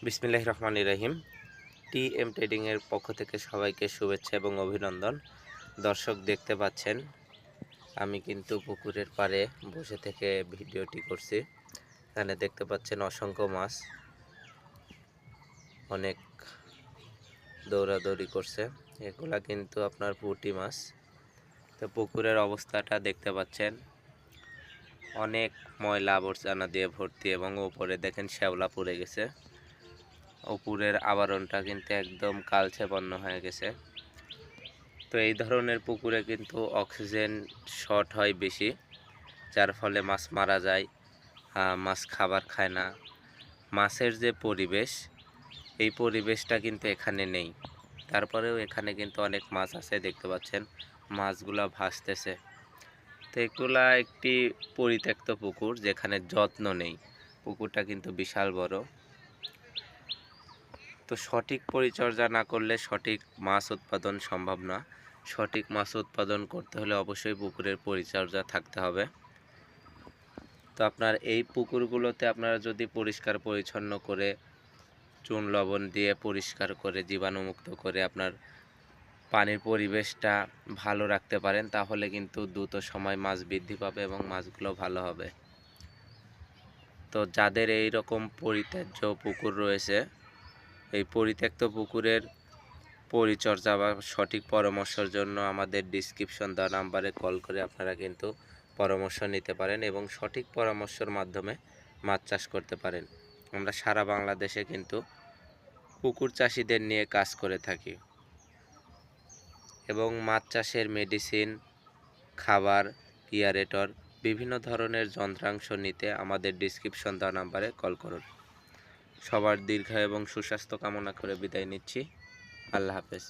বিসমিল্লাহির রহমানির রহিম। টিএম ট্রেডিংয়ের পক্ষ থেকে সবাইকে শুভেচ্ছা এবং অভিনন্দন। দর্শক দেখতে পাচ্ছেন আমি কিন্তু পুকুরের পাড়ে বসে থেকে ভিডিওটি করছি। এখানে দেখতে পাচ্ছেন অসংখ্য মাছ অনেক দৌড়াদৌড়ি করছে। এগুলা কিন্তু আপনার পুঁটি মাছ। তো পুকুরের অবস্থাটা দেখতে পাচ্ছেন অনেক ময়লা আবর্জনা দিয়ে ভর্তি এবং উপরে দেখেন শ্যাওলা পড়ে গেছে। উপরের আবরণটা কিন্তু একদম কালচে বর্ণ হয়ে গেছে। তো এই ধরনের পুকুরে কিন্তু অক্সিজেন শর্ট হয় বেশি, যার ফলে মাছ মারা যায়, মাছ খাবার খায় না। মাছের যে পরিবেশ, এই পরিবেশটা কিন্তু এখানে নেই। তারপরেও এখানে কিন্তু অনেক মাছ আছে, দেখতে পাচ্ছেন মাছগুলা ভাসতেছে। তো এগুলা একটি পরিত্যক্ত পুকুর, যেখানে যত্ন নেই। পুকুরটা কিন্তু বিশাল বড়। তো সঠিক পরিচর্যা না করলে সঠিক মাছ উৎপাদন সম্ভব না। সঠিক মাছ উৎপাদন করতে হলে অবশ্যই পুকুরের পরিচর্যা থাকতে হবে। তো আপনার এই পুকুরগুলোতে আপনারা যদি পরিষ্কার পরিচ্ছন্ন করে চুন লবণ দিয়ে পরিষ্কার করে জীবাণুমুক্ত করে আপনার পানির পরিবেশটা ভালো রাখতে পারেন, তাহলে কিন্তু দ্রুত সময় মাছ বৃদ্ধি পাবে এবং মাছগুলো ভালো হবে। তো যাদের এই রকম পরিত্যাজ্য পুকুর রয়েছে, এই পরিত্যক্ত পুকুরের পরিচর্যা বা সঠিক পরামর্শের জন্য আমাদের ডিসক্রিপশন দেওয়া নাম্বারে কল করে আপনারা কিন্তু পরামর্শ নিতে পারেন এবং সঠিক পরামর্শের মাধ্যমে মাছ চাষ করতে পারেন। আমরা সারা বাংলাদেশে কিন্তু পুকুর চাষিদের নিয়ে কাজ করে থাকি এবং মাছ চাষের মেডিসিন, খাবার, এয়ারেটর, বিভিন্ন ধরনের যন্ত্রাংশ নিতে আমাদের ডিসক্রিপশন দেওয়া নাম্বারে কল করুন। সবার দীর্ঘায়ু এবং সুস্বাস্থ্য কামনা করে বিদায় নিচ্ছি। আল্লাহ হাফেজ।